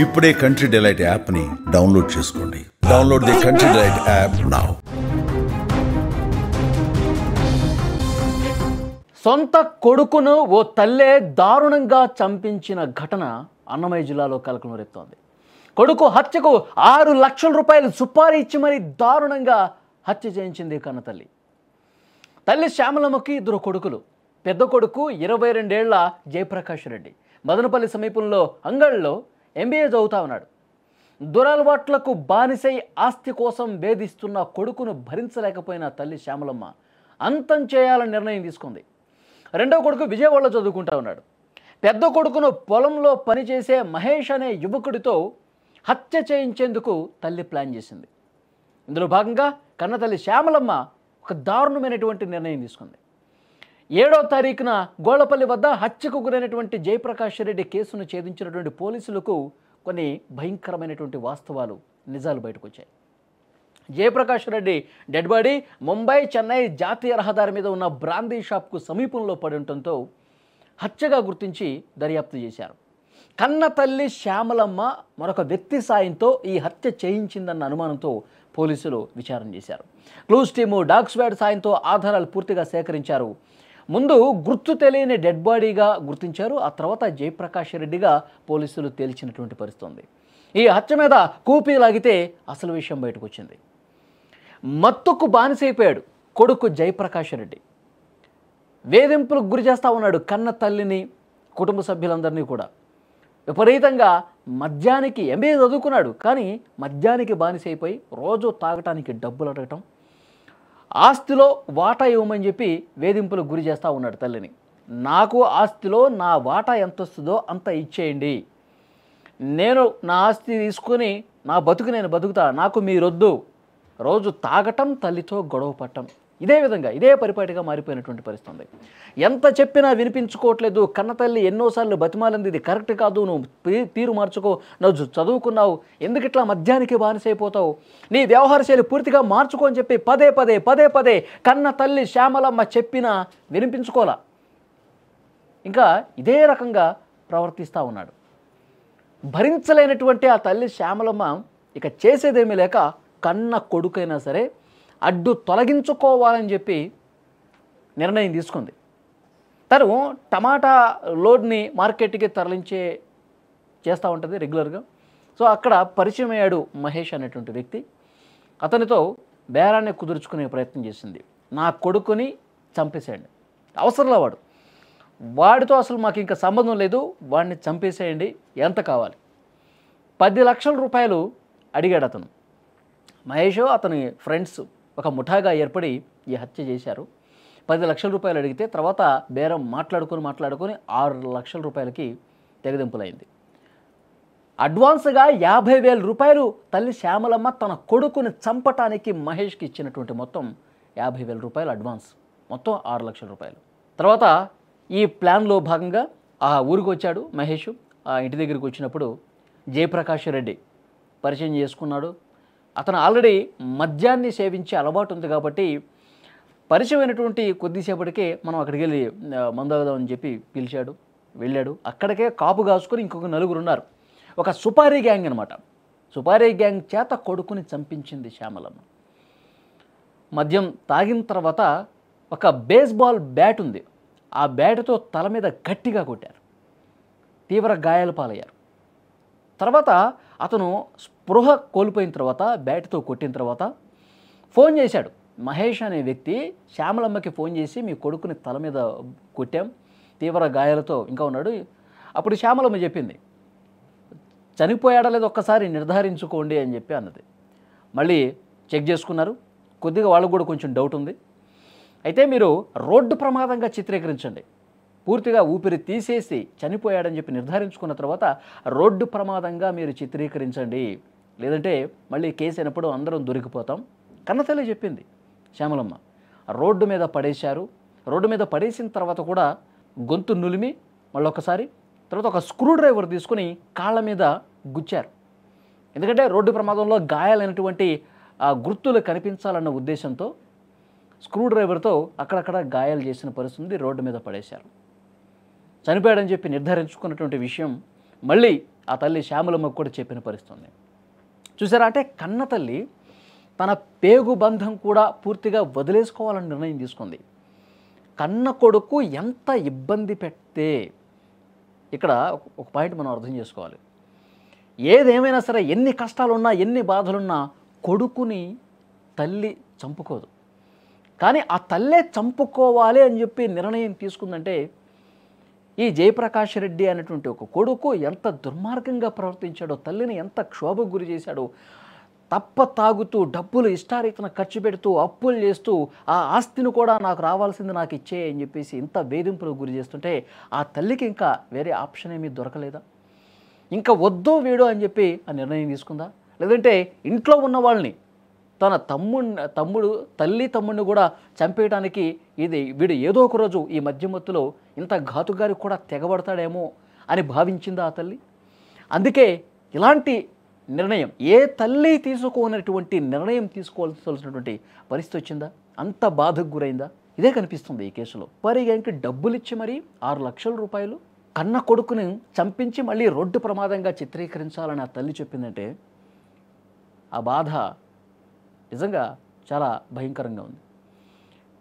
ఇప్పుడే country delight యాప్ని download చేసుకోండి. Download the country delight app now. సొంత కొడుకును ఓ తల్లే దారుణంగా చంపించిన ఘటన అన్నమయ్య జిల్లాలో కలకలం రేపుతోంది. కొడుకు హత్యకు 6 లక్షల రూపాయలు సుపారీ ఇచ్చి మరీ దారుణంగా హత్య చేయించింది కన్నతల్లి. తల్లి శ్యామలమ్మకి 2 కొడుకులు. పెద్ద కొడుకు 22 ఏళ్ల జయప్రకాష్ రెడ్డి మదనపల్లి సమీపంలో అంగళ్ళలో MBA చదువుతా ఉన్నాడు. దురలవాట్లకు బానిసై ఆస్తి కోసం వేధిస్తున్న కొడుకును భరించలేకపోయిన తల్లి శ్యామలమ్మ అంతం చేయాలని నిర్ణయం తీసుకుంది. రెండో కొడుకు విజయవాడలో చదువుకుంటా ఉన్నాడు. పెద్ద కొడుకును పొలంలో పనిచేసే మహేష్ అనే యువకుడితో హత్య చేయించేందుకు తల్లి ప్లాన్ చేసింది. ఇందులో భాగంగా కన్నతల్లి శ్యామలమ్మ ఒక దారుణమైనటువంటి నిర్ణయం తీసుకుంది. 7వ తారీఖున గోళ్లపల్లి వద్ద హత్యకు గురైనటువంటి జయప్రకాష్ రెడ్డి కేసును ఛేదించినటువంటి పోలీసులకు కొన్ని భయంకరమైనటువంటి వాస్తవాలు, నిజాలు బయటకు వచ్చాయి. జయప్రకాష్ రెడ్డి డెడ్ బాడీ ముంబై చెన్నై జాతీయ రహదారి మీద ఉన్న బ్రాందీ షాప్కు సమీపంలో పడి ఉండటంతో హత్యగా గుర్తించి దర్యాప్తు చేశారు. కన్న తల్లి శ్యామలమ్మ మరొక వ్యక్తి సాయంతో ఈ హత్య చేయించిందన్న అనుమానంతో పోలీసులు విచారణ చేశారు. క్లూస్ టీము డాగ్ స్క్వాడ్ సాయంతో ఆధారాలు పూర్తిగా సేకరించారు. ముందు గుర్తు తెలియని డెడ్ బాడీగా గుర్తించారు. ఆ తర్వాత జయప్రకాష్ రెడ్డిగా పోలీసులు తేల్చినటువంటి పరిస్థితి ఉంది. ఈ హత్య మీద కూపీ లాగితే అసలు విషయం బయటకు వచ్చింది. మత్తుకు బానిసైపోయాడు కొడుకు జయప్రకాష్ రెడ్డి. వేధింపులకు గురి చేస్తూ ఉన్నాడు కన్న తల్లిని, కుటుంబ సభ్యులందరినీ కూడా. విపరీతంగా మద్యానికి MBA చదువుకున్నాడు, కానీ మద్యానికి బానిసైపోయి రోజు తాగటానికి డబ్బులు అడగటం, ఆస్తిలో వాటా ఇవ్వమని చెప్పి వేధింపులకు గురి చేస్తూ ఉన్నాడు తల్లిని. నాకు ఆస్తిలో నా వాటా ఎంత వస్తుందో అంత ఇచ్చేయండి, నేను నా ఆస్తి తీసుకొని నా బతుకు నేను బతుకుతా, నాకు మీరొద్దు. రోజు తాగటం, తల్లితో గొడవ పట్టడం, ఇదే పరిపాటిగా మారిపోయినటువంటి పరిస్థితి. ఎంత చెప్పినా వినిపించుకోవట్లేదు. కన్నతల్లి ఎన్నోసార్లు బతిమాలింది, ఇది కరెక్ట్ కాదు, నువ్వు తీరు మార్చుకో, నువ్వు చదువుకున్నావు, ఎందుకు ఇట్లా మద్యానికి బానిసైపోతావు, నీ వ్యవహార శైలి పూర్తిగా మార్చుకో అని చెప్పి పదే పదే కన్న తల్లి శ్యామలమ్మ చెప్పినా వినిపించుకోలా. ఇంకా ఇదే రకంగా ప్రవర్తిస్తూ ఉన్నాడు. భరించలేనటువంటి ఆ తల్లి శ్యామలమ్మ ఇక చేసేదేమీ లేక కన్న కొడుకైనా సరే అడ్డు తొలగించుకోవాలని చెప్పి నిర్ణయం తీసుకుంది. తను టమాటా లోడ్ని మార్కెట్కి చేస్తూ ఉంటుంది రెగ్యులర్గా. సో అక్కడ పరిచయం అయ్యాడు మహేష్ అనేటువంటి వ్యక్తి. అతనితో బేరాన్ని కుదుర్చుకునే ప్రయత్నం చేసింది. నా కొడుకుని చంపేసేయండి, అవసరంలో వాడితో అసలు మాకు ఇంకా సంబంధం లేదు, వాడిని చంపేసేయండి, ఎంత కావాలి. 10 లక్షల రూపాయలు అడిగాడు అతను. మహేష్ అతని ఫ్రెండ్స్ ఒక ముఠాగా ఏర్పడి ఈ హత్య చేశారు. 10 లక్షల రూపాయలు అడిగితే తర్వాత బేరం మాట్లాడుకొని 6 లక్షల రూపాయలకి తెగదింపులైంది. అడ్వాన్స్గా 50,000 రూపాయలు తల్లి శ్యామలమ్మ తన కొడుకుని చంపటానికి మహేష్కి ఇచ్చినటువంటి మొత్తం 50,000 రూపాయలు అడ్వాన్స్, మొత్తం 6 లక్షల రూపాయలు. తర్వాత ఈ ప్లాన్లో భాగంగా ఆ ఊరికి వచ్చాడు మహేష్. ఆ ఇంటి దగ్గరికి వచ్చినప్పుడు జయప్రకాష్ రెడ్డి పరిచయం చేసుకున్నాడు. అతను ఆల్రెడీ మద్యాన్ని సేవించే అలవాటు ఉంది కాబట్టి పరిచయమైనటువంటి కొద్దిసేపటికే మనం అక్కడికి వెళ్ళి మందాగుదామని చెప్పి పిలిచాడు. వెళ్ళాడు. అక్కడికే కాపు కాసుకొని ఇంకొక 4 ఉన్నారు. ఒక సుపారీ గ్యాంగ్ అనమాట. సుపారీ గ్యాంగ్ చేత కొడుకుని చంపించింది శ్యామలమ్మ. మద్యం తాగిన తర్వాత ఒక బేస్బాల్ బ్యాట్ ఉంది, ఆ బ్యాట్తో తల మీద గట్టిగా కొట్టారు. తీవ్ర గాయాలు పాలయ్యారు. తర్వాత అతను స్పృహ కోల్పోయిన తర్వాత బ్యాట్తో కొట్టిన తర్వాత ఫోన్ చేశాడు. మహేష్ అనే వ్యక్తి శ్యామలమ్మకి ఫోన్ చేసి మీ కొడుకుని తల మీద కొట్టాం, తీవ్ర గాయాలతో ఇంకా ఉన్నాడు. అప్పుడు శ్యామలమ్మ చెప్పింది, చనిపోయాడా లేదో ఒక్కసారి నిర్ధారించుకోండి అని చెప్పి అన్నది. మళ్ళీ చెక్ చేసుకున్నారు. కొద్దిగా వాళ్ళకు కూడా కొంచెం డౌట్ ఉంది. అయితే మీరు రోడ్డు ప్రమాదంగా చిత్రీకరించండి, పూర్తిగా ఊపిరి తీసేసి చనిపోయాడని చెప్పి నిర్ధారించుకున్న తర్వాత రోడ్డు ప్రమాదంగా మీరు చిత్రీకరించండి, లేదంటే మళ్ళీ కేసు అయినప్పుడు అందరం దొరికిపోతాం కన్నతల్లి చెప్పింది శ్యామలమ్మ. రోడ్డు మీద పడేశారు. రోడ్డు మీద పడేసిన తర్వాత కూడా గొంతు నులిమి మళ్ళొకసారి, తర్వాత ఒక స్క్రూ డ్రైవర్ తీసుకుని కాళ్ళ మీద గుచ్చారు. ఎందుకంటే రోడ్డు ప్రమాదంలో గాయాలైనటువంటి ఆ గుర్తులు కనిపించాలన్న ఉద్దేశంతో స్క్రూ డ్రైవర్తో అక్కడక్కడ గాయాలు చేసిన పరిస్థితి, రోడ్డు మీద పడేశారు. చనిపోయాడని చెప్పి నిర్ధారించుకున్నటువంటి విషయం మళ్ళీ ఆ తల్లి శ్యామలమ్మకు కూడా చెప్పిన పరిస్థితుంది. చూసారా, అంటే కన్న తల్లి తన పేగు బంధం కూడా పూర్తిగా వదిలేసుకోవాలని నిర్ణయం తీసుకుంది. కన్న కొడుకు ఎంత ఇబ్బంది పెడితే, ఇక్కడ ఒక పాయింట్ మనం అర్థం చేసుకోవాలి. ఏదేమైనా సరే, ఎన్ని కష్టాలున్నా ఎన్ని బాధలున్నా కొడుకుని తల్లి చంపుకోదు. కానీ ఆ తల్లే చంపుకోవాలి అని చెప్పి నిర్ణయం తీసుకుందంటే ఈ జయప్రకాష్ రెడ్డి అనేటువంటి ఒక కొడుకు ఎంత దుర్మార్గంగా ప్రవర్తించాడో, తల్లిని ఎంత క్షోభకు గురి చేశాడో, తాగుతూ డబ్బులు ఇష్టారీతన ఖర్చు పెడుతూ అప్పులు చేస్తూ ఆ ఆస్తిని కూడా నాకు రావాల్సింది నాకు ఇచ్చే అని చెప్పేసి ఇంత వేధింపులకు గురి చేస్తుంటే ఆ తల్లికి ఇంకా వేరే ఆప్షన్ ఏమీ దొరకలేదా? ఇంకా వద్దు వీడు అని చెప్పి ఆ నిర్ణయం తీసుకుందా? లేదంటే ఇంట్లో ఉన్న వాళ్ళని, తన తమ్ముడు తమ్ముడిని కూడా చంపేయడానికి వీడు ఏదో ఒక రోజు ఈ మధ్యమత్తులో ఇంత ఘాతుగారికి కూడా తెగబడతాడేమో అని భావించిందా ఆ తల్లి? అందుకే ఇలాంటి నిర్ణయం ఏ తల్లి తీసుకోనటువంటి నిర్ణయం తీసుకోవాల్సినటువంటి పరిస్థితి వచ్చిందా? అంత బాధకు గురైందా? ఇదే కనిపిస్తుంది ఈ కేసులో. పరిగానికి డబ్బులు ఇచ్చి మరీ 6 లక్షల రూపాయలు కన్న కొడుకుని చంపించి మళ్ళీ రోడ్డు ప్రమాదంగా చిత్రీకరించాలని ఆ తల్లి చెప్పిందంటే ఆ బాధ నిజంగా చాలా భయంకరంగా ఉంది.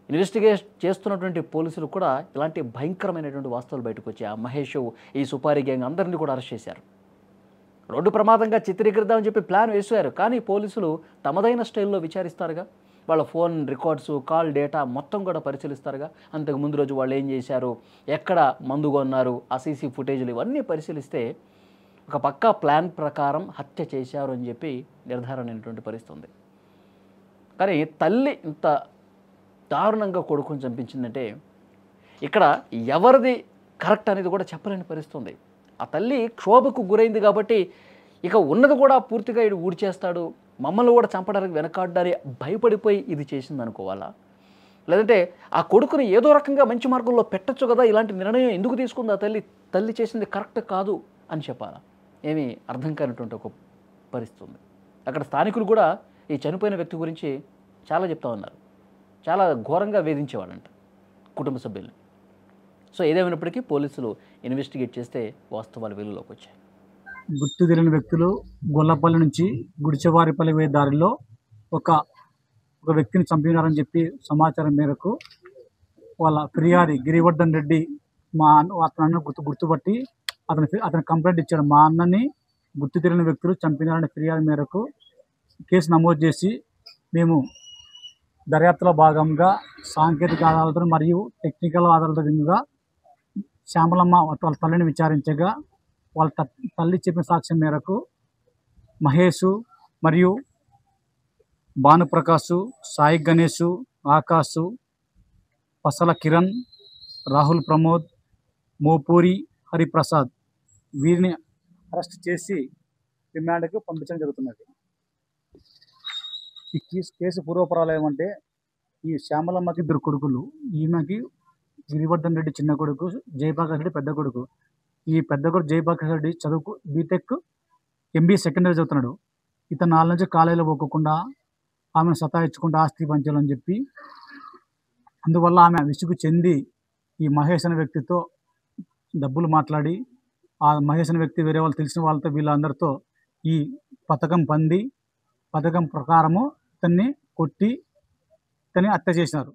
ఇన్వెస్టిగేట్ చేస్తున్నటువంటి పోలీసులు కూడా ఇలాంటి భయంకరమైనటువంటి వాస్తవాలు బయటకు వచ్చాయి. ఆ మహేష్, ఈ సుపారీ గ్యాంగ్ అందరినీ కూడా అరెస్ట్ చేశారు. రోడ్డు ప్రమాదంగా చిత్రీకరిద్దామని చెప్పి ప్లాన్ వేశారు. కానీ పోలీసులు తమదైన స్టైల్లో విచారిస్తారుగా. వాళ్ళ ఫోన్ రికార్డ్స్, కాల్ డేటా మొత్తం కూడా పరిశీలిస్తారుగా. అంతకు ముందు రోజు వాళ్ళు ఏం చేశారు, ఎక్కడ మందు కొన్నారు, ఆ సీసీ ఫుటేజ్లు ఇవన్నీ పరిశీలిస్తే ఒక పక్కా ప్లాన్ ప్రకారం హత్య చేశారు అని చెప్పి నిర్ధారణ అయినటువంటి పరిస్థితి ఉంది. కానీ తల్లి ఇంత దారుణంగా కొడుకుని చంపించిందంటే ఇక్కడ ఎవరిది కరెక్ట్ అనేది కూడా చెప్పలేని పరిస్థితి ఉంది. ఆ తల్లి క్షోభకు గురైంది కాబట్టి ఇక ఉన్నది కూడా పూర్తిగా ఇది ఊడ్చేస్తాడు, మమ్మల్ని కూడా చంపడానికి వెనకాడ్డాని భయపడిపోయి ఇది చేసింది అనుకోవాలా? లేదంటే ఆ కొడుకుని ఏదో రకంగా మంచి మార్గంలో పెట్టచ్చు కదా, ఇలాంటి నిర్ణయం ఎందుకు తీసుకుంది ఆ తల్లి చేసింది కరెక్ట్ కాదు అని చెప్పాలా? ఏమీ అర్థం కానటువంటి ఒక పరిస్థితి ఉంది. అక్కడ స్థానికులు కూడా ఈ చనిపోయిన వ్యక్తి గురించి చాలా చెప్తా ఉన్నారు. చాలా ఘోరంగా వేధించేవాళ్ళంట కుటుంబ సభ్యుల్ని. సో ఏదేమైనప్పటికీ పోలీసులు ఇన్వెస్టిగేట్ చేస్తే వాస్తవాలు వెలుగులోకి వచ్చాయి. గుర్తు తెలియని వ్యక్తులు గొల్లపల్లి నుంచి గుడిచెవారిపల్లి పోయే దారిలో ఒక వ్యక్తిని చంపినారని చెప్పి సమాచారం మేరకు వాళ్ళ ఫిర్యాది గిరివర్ధన్ రెడ్డి అతను గుర్తుపట్టి అతను కంప్లైంట్ ఇచ్చాడు. మా అన్నని గుర్తు తెలియని వ్యక్తులు చంపినారనే ఫిర్యాదు మేరకు కేసు నమోదు చేసి మేము దర్యాప్తులో భాగంగా సాంకేతిక ఆధారాలతో మరియు టెక్నికల్ ఆధారాలతో విధంగా శ్యామలమ్మ వాళ్ళ తల్లిని విచారించగా వాళ్ళ తల్లి చెప్పిన సాక్ష్యం మేరకు మహేష్ మరియు భానుప్రకాష్, సాయి గణేష్, ఆకాష్, పసల కిరణ్, రాహుల్ ప్రమోద్, మోపూరి హరిప్రసాద్ వీరిని అరెస్ట్ చేసి రిమాండ్కు పంపించడం జరుగుతున్నది. ఈ కేసు పూర్వపరాలు ఏమంటే ఈ శ్యామలమ్మకి 2 కొడుకులు, ఈమెకి గిరివర్ధన్ రెడ్డి చిన్న కొడుకు, జయప్రకాష్ రెడ్డి పెద్ద కొడుకు. ఈ పెద్ద కొడుకు జయప్రకాష్ రెడ్డి చదువుకు బీటెక్ MBA సెకండ్ ఇయర్ చదువుతున్నాడు. ఇతను 4 నుంచి కాలేజీలో పోకుండా ఆమెను సతాయించుకుంటూ ఆస్తి పంచాలని చెప్పి, అందువల్ల ఆమె విసుగు చెంది ఈ మహేష్ అనే వ్యక్తితో డబ్బులు మాట్లాడి ఆ మహేష్ అనే వ్యక్తి వేరే వాళ్ళు తెలిసిన వాళ్ళతో వీళ్ళందరితో ఈ పథకం ప్రకారము ఇతన్ని కొట్టి ఇతన్ని హత్య చేసినారు.